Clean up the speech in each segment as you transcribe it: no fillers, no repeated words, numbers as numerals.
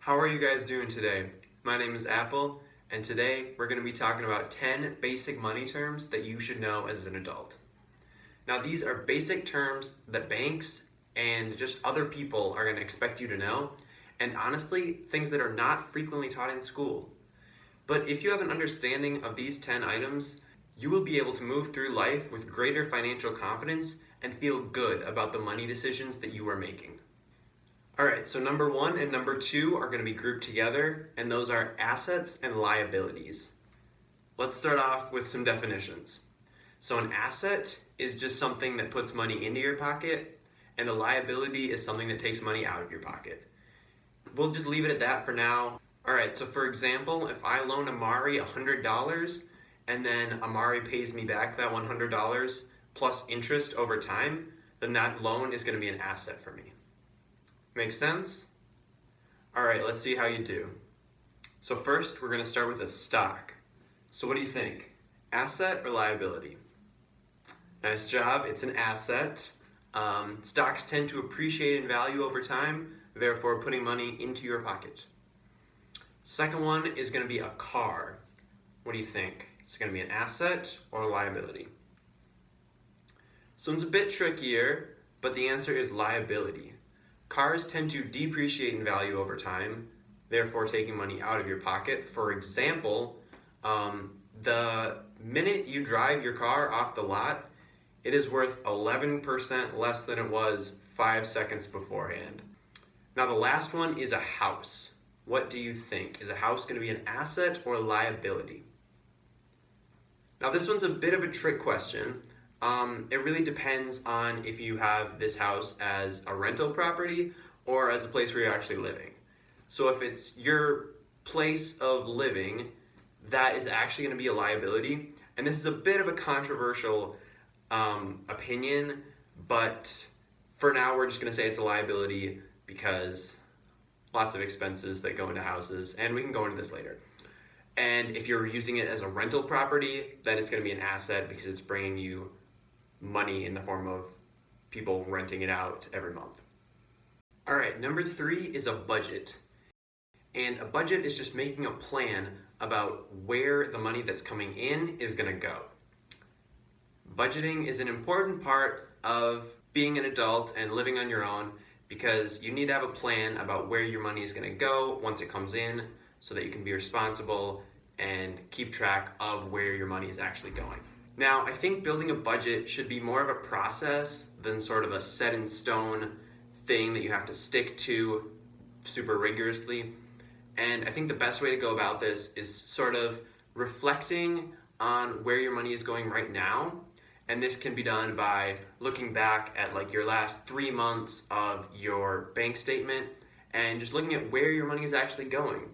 How are you guys doing today? My name is Apple, and today we're going to be talking about 10 basic money terms that you should know as an adult. Now, these are basic terms that banks and just other people are going to expect you to know, and honestly, things that are not frequently taught in school. But if you have an understanding of these 10 items, you will be able to move through life with greater financial confidence and feel good about the money decisions that you are making. Alright, so number 1 and number 2 are going to be grouped together, and those are assets and liabilities. Let's start off with some definitions. So an asset is just something that puts money into your pocket, and a liability is something that takes money out of your pocket. We'll just leave it at that for now. Alright, so for example, if I loan Amari $100 and then Amari pays me back that $100 plus interest over time, then that loan is going to be an asset for me. Make sense? Alright, let's see how you do. So first, we're going to start with a stock. So what do you think? Asset or liability? Nice job, it's an asset. Stocks tend to appreciate in value over time, therefore putting money into your pocket. Second one is going to be a car. What do you think? It's going to be an asset or a liability? This one's a bit trickier, but the answer is liability. Cars tend to depreciate in value over time, therefore taking money out of your pocket. For example, the minute you drive your car off the lot, it is worth 11% less than it was 5 seconds beforehand. Now the last one is a house. What do you think? Is a house going to be an asset or a liability? Now this one's a bit of a trick question. It really depends on if you have this house as a rental property or as a place where you're actually living. So if it's your place of living, that is actually going to be a liability. And this is a bit of a controversial opinion, but for now we're just going to say it's a liability because lots of expenses that go into houses, and we can go into this later. And if you're using it as a rental property, then it's going to be an asset because it's bringing you money in the form of people renting it out every month. Alright, number 3 is a budget. And a budget is just making a plan about where the money that's coming in is going to go. Budgeting is an important part of being an adult and living on your own because you need to have a plan about where your money is going to go once it comes in so that you can be responsible and keep track of where your money is actually going. Now, I think building a budget should be more of a process than sort of a set in stone thing that you have to stick to super rigorously. And I think the best way to go about this is sort of reflecting on where your money is going right now. And this can be done by looking back at like your last 3 months of your bank statement and just looking at where your money is actually going.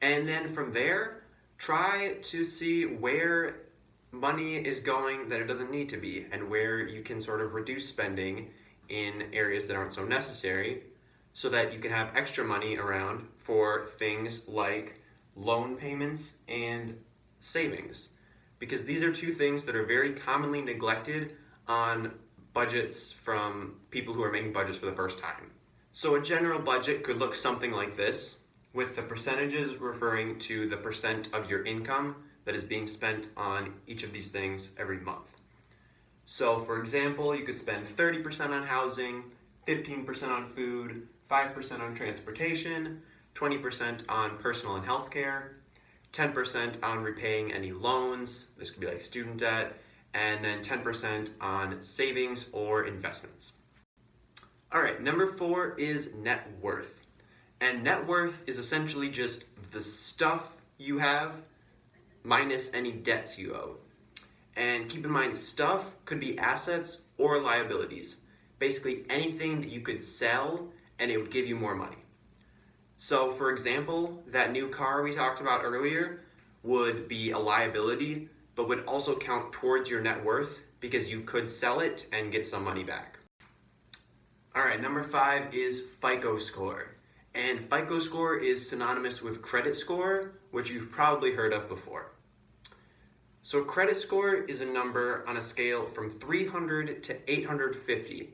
And then from there, try to see where money is going that it doesn't need to be and where you can sort of reduce spending in areas that aren't so necessary so that you can have extra money around for things like loan payments and savings. Because these are two things that are very commonly neglected on budgets from people who are making budgets for the first time. So a general budget could look something like this, with the percentages referring to the percent of your income that is being spent on each of these things every month. So for example, you could spend 30% on housing, 15% on food, 5% on transportation, 20% on personal and health care, 10% on repaying any loans, this could be like student debt, and then 10% on savings or investments. Alright, number 4 is net worth. And net worth is essentially just the stuff you have minus any debts you owe. And keep in mind, stuff could be assets or liabilities. Basically anything that you could sell and it would give you more money. So for example, that new car we talked about earlier would be a liability, but would also count towards your net worth because you could sell it and get some money back. Alright, number 5 is FICO Score. And FICO Score is synonymous with credit score, which you've probably heard of before. So credit score is a number on a scale from 300 to 850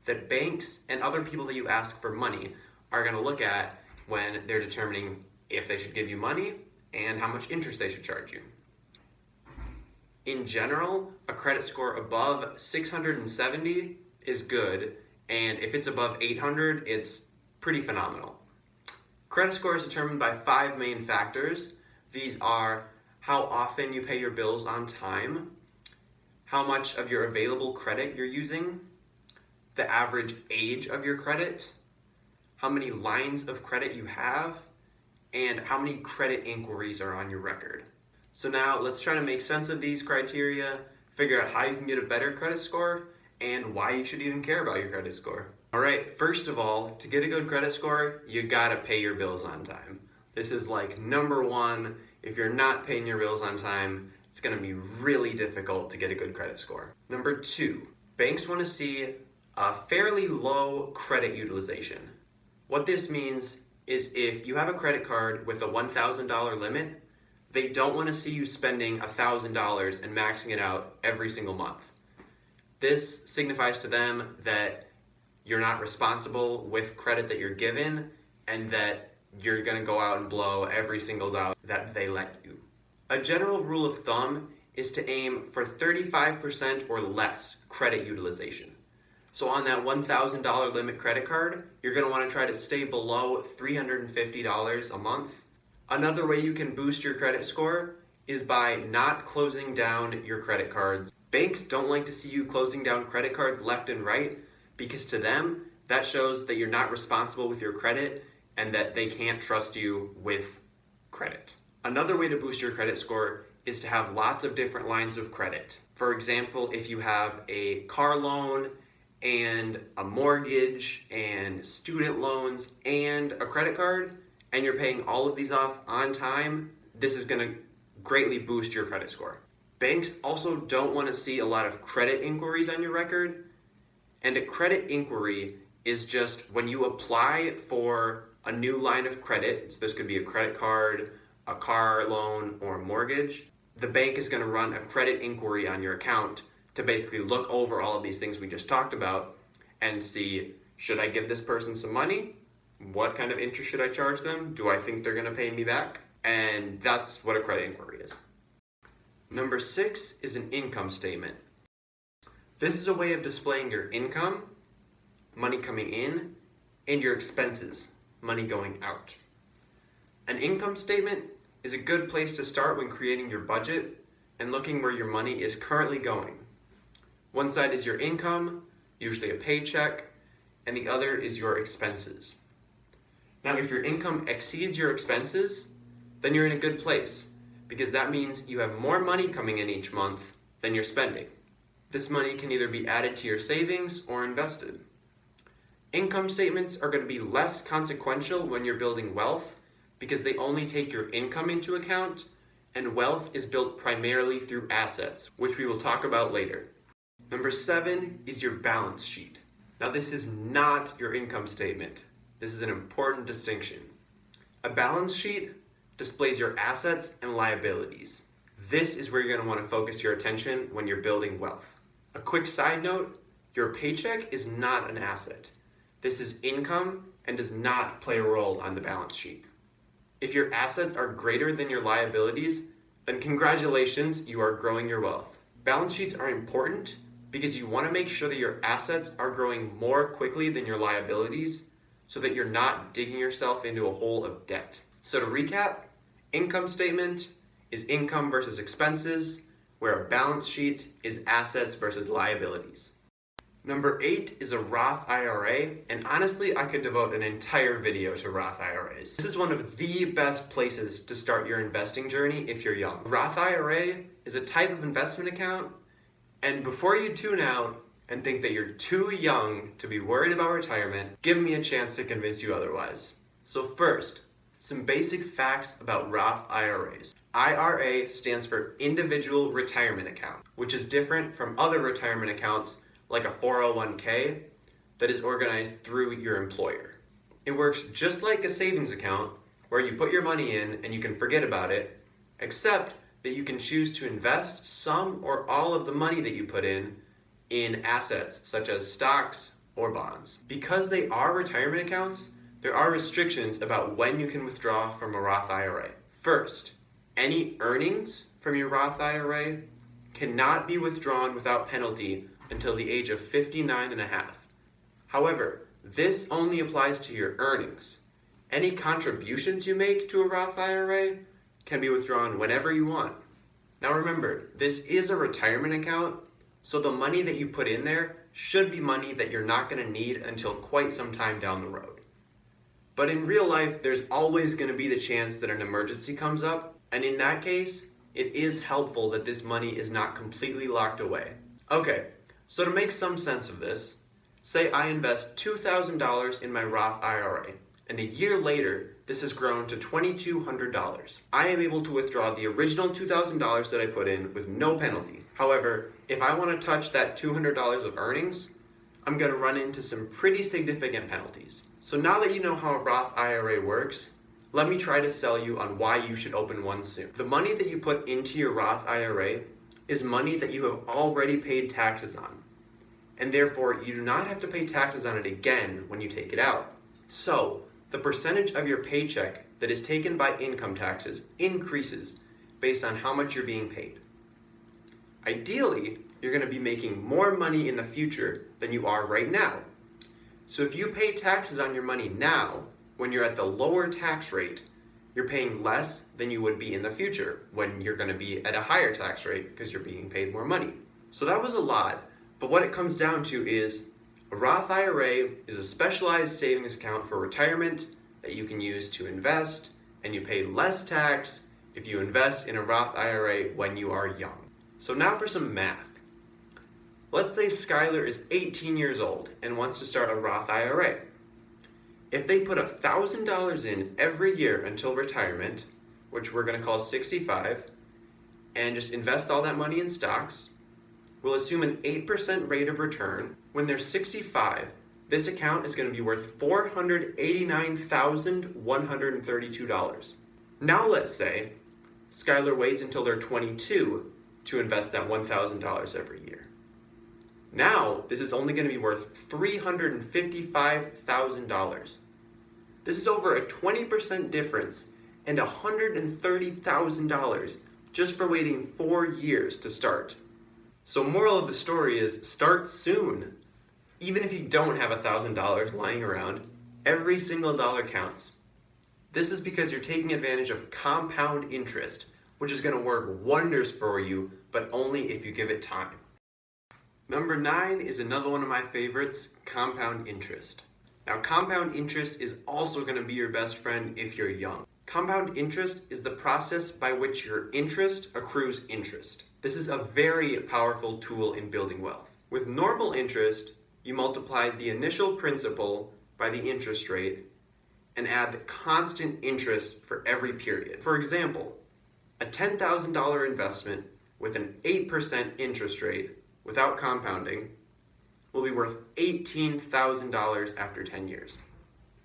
that banks and other people that you ask for money are going to look at when they're determining if they should give you money and how much interest they should charge you. In general, a credit score above 670 is good, and if it's above 800, it's pretty phenomenal. Credit score is determined by 5 main factors. These are how often you pay your bills on time, how much of your available credit you're using, the average age of your credit, how many lines of credit you have, and how many credit inquiries are on your record. So now let's try to make sense of these criteria, figure out how you can get a better credit score, and why you should even care about your credit score. Alright, first of all, to get a good credit score, you gotta pay your bills on time. This is like number one. If you're not paying your bills on time, it's gonna be really difficult to get a good credit score. Number two, banks wanna see a fairly low credit utilization. What this means is if you have a credit card with a $1,000 limit, they don't want to see you spending $1,000 and maxing it out every single month. This signifies to them that you're not responsible with credit that you're given and that you're going to go out and blow every single dollar that they let you. A general rule of thumb is to aim for 35% or less credit utilization. So on that $1,000 limit credit card, you're going to want to try to stay below $350 a month. Another way you can boost your credit score is by not closing down your credit cards. Banks don't like to see you closing down credit cards left and right because to them, that shows that you're not responsible with your credit and that they can't trust you with credit. Another way to boost your credit score is to have lots of different lines of credit. For example, if you have a car loan and a mortgage and student loans and a credit card, and you're paying all of these off on time, this is going to greatly boost your credit score. Banks also don't want to see a lot of credit inquiries on your record, and a credit inquiry is just when you apply for a new line of credit, so this could be a credit card, a car loan, or a mortgage, the bank is going to run a credit inquiry on your account to basically look over all of these things we just talked about and see, should I give this person some money? What kind of interest should I charge them? Do I think they're going to pay me back? And that's what a credit inquiry is. Number 6 is an income statement. This is a way of displaying your income, money coming in, and your expenses, money going out. An income statement is a good place to start when creating your budget and looking where your money is currently going. One side is your income, usually a paycheck, and the other is your expenses. Now, if your income exceeds your expenses, then you're in a good place because that means you have more money coming in each month than you're spending. This money can either be added to your savings or invested. Income statements are going to be less consequential when you're building wealth because they only take your income into account, and wealth is built primarily through assets, which we will talk about later. Number 7 is your balance sheet. Now, this is not your income statement. This is an important distinction. A balance sheet displays your assets and liabilities. This is where you're going to want to focus your attention when you're building wealth. A quick side note, your paycheck is not an asset. This is income and does not play a role on the balance sheet. If your assets are greater than your liabilities, then congratulations, you are growing your wealth. Balance sheets are important because you want to make sure that your assets are growing more quickly than your liabilities so that you're not digging yourself into a hole of debt. So to recap, income statement is income versus expenses, where a balance sheet is assets versus liabilities. Number 8 is a Roth IRA, and honestly, I could devote an entire video to Roth IRAs. This is one of the best places to start your investing journey if you're young. Roth IRA is a type of investment account, and before you tune out and think that you're too young to be worried about retirement, give me a chance to convince you otherwise. So first, some basic facts about Roth IRAs. IRA stands for Individual Retirement Account, which is different from other retirement accounts like a 401k that is organized through your employer. It works just like a savings account where you put your money in and you can forget about it, except that you can choose to invest some or all of the money that you put in assets such as stocks or bonds. Because they are retirement accounts, there are restrictions about when you can withdraw from a Roth IRA. First, any earnings from your Roth IRA cannot be withdrawn without penalty until the age of 59 and a half. However, this only applies to your earnings. Any contributions you make to a Roth IRA can be withdrawn whenever you want. Now remember, this is a retirement account, so the money that you put in there should be money that you're not going to need until quite some time down the road. But in real life, there's always going to be the chance that an emergency comes up, and in that case, it is helpful that this money is not completely locked away. Okay, so to make some sense of this, say I invest $2,000 in my Roth IRA, and a year later, this has grown to $2,200. I am able to withdraw the original $2,000 that I put in with no penalty. However, if I want to touch that $200 of earnings, I'm going to run into some pretty significant penalties. So now that you know how a Roth IRA works, let me try to sell you on why you should open one soon. The money that you put into your Roth IRA is money that you have already paid taxes on, and therefore you do not have to pay taxes on it again when you take it out. So, the percentage of your paycheck that is taken by income taxes increases based on how much you're being paid. Ideally, you're going to be making more money in the future than you are right now. So if you pay taxes on your money now, when you're at the lower tax rate, you're paying less than you would be in the future when you're going to be at a higher tax rate because you're being paid more money. So that was a lot, but what it comes down to is a Roth IRA is a specialized savings account for retirement that you can use to invest, and you pay less tax if you invest in a Roth IRA when you are young. So now for some math. Let's say Skylar is 18 years old and wants to start a Roth IRA. If they put $1,000 in every year until retirement, which we're going to call 65, and just invest all that money in stocks, we'll assume an 8% rate of return. When they're 65, this account is going to be worth $489,132. Now let's say Skylar waits until they're 22 to invest that $1,000 every year. Now, this is only going to be worth $355,000. This is over a 20% difference and $130,000 just for waiting 4 years to start. So moral of the story is start soon. Even if you don't have $1,000 lying around, every single dollar counts. This is because you're taking advantage of compound interest, which is going to work wonders for you, but only if you give it time. Number 9 is another one of my favorites, compound interest. Now, compound interest is also going to be your best friend if you're young. Compound interest is the process by which your interest accrues interest. This is a very powerful tool in building wealth. With normal interest, you multiply the initial principal by the interest rate and add the constant interest for every period. For example, a $10,000 investment with an 8% interest rate without compounding will be worth $18,000 after 10 years.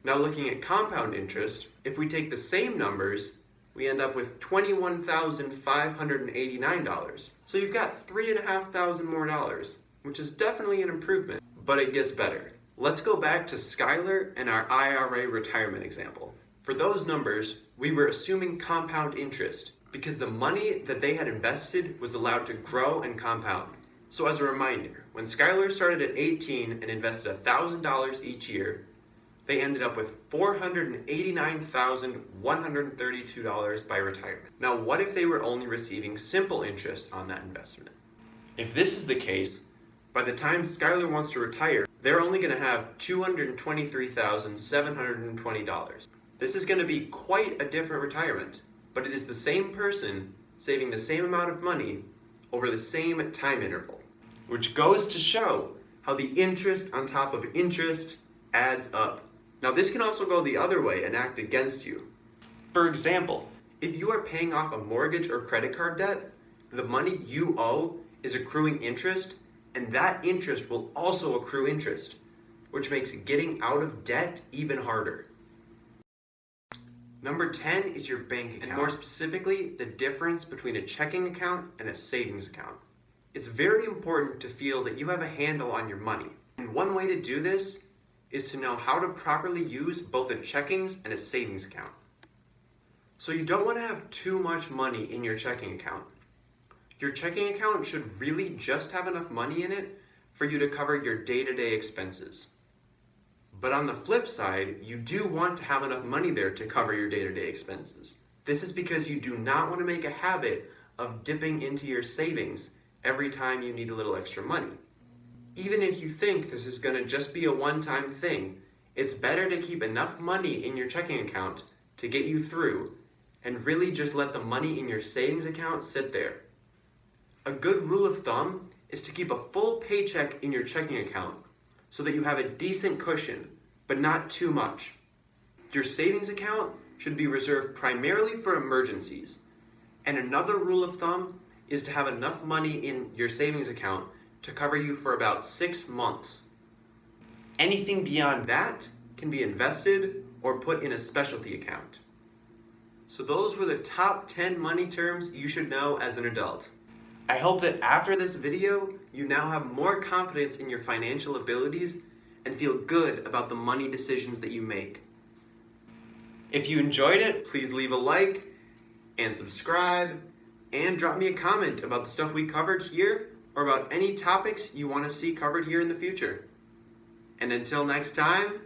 Now looking at compound interest, if we take the same numbers, we end up with $21,589. So you've got $3,500 more dollars, which is definitely an improvement, but it gets better. Let's go back to Skylar and our IRA retirement example. For those numbers, we were assuming compound interest because the money that they had invested was allowed to grow and compound. So as a reminder, when Skylar started at 18 and invested $1,000 each year, they ended up with $489,132 by retirement. Now, what if they were only receiving simple interest on that investment? If this is the case, by the time Skylar wants to retire, they're only going to have $223,720. This is going to be quite a different retirement, but it is the same person saving the same amount of money over the same time interval, which goes to show how the interest on top of interest adds up. Now, this can also go the other way and act against you. For example, if you are paying off a mortgage or credit card debt, the money you owe is accruing interest, and that interest will also accrue interest, which makes getting out of debt even harder. Number 10 is your bank account, and more specifically, the difference between a checking account and a savings account. It's very important to feel that you have a handle on your money, and one way to do this is to know how to properly use both a checkings and a savings account. So you don't want to have too much money in your checking account. Your checking account should really just have enough money in it for you to cover your day-to-day expenses. But on the flip side, you do want to have enough money there to cover your day-to-day expenses. This is because you do not want to make a habit of dipping into your savings every time you need a little extra money. Even if you think this is going to just be a one-time thing, it's better to keep enough money in your checking account to get you through and really just let the money in your savings account sit there. A good rule of thumb is to keep a full paycheck in your checking account so that you have a decent cushion, but not too much. Your savings account should be reserved primarily for emergencies. And another rule of thumb is to have enough money in your savings account to cover you for about 6 months. Anything beyond that can be invested or put in a specialty account. So those were the top 10 money terms you should know as an adult. I hope that after this video, you now have more confidence in your financial abilities and feel good about the money decisions that you make. If you enjoyed it, please leave a like and subscribe and drop me a comment about the stuff we covered here or about any topics you want to see covered here in the future. And until next time,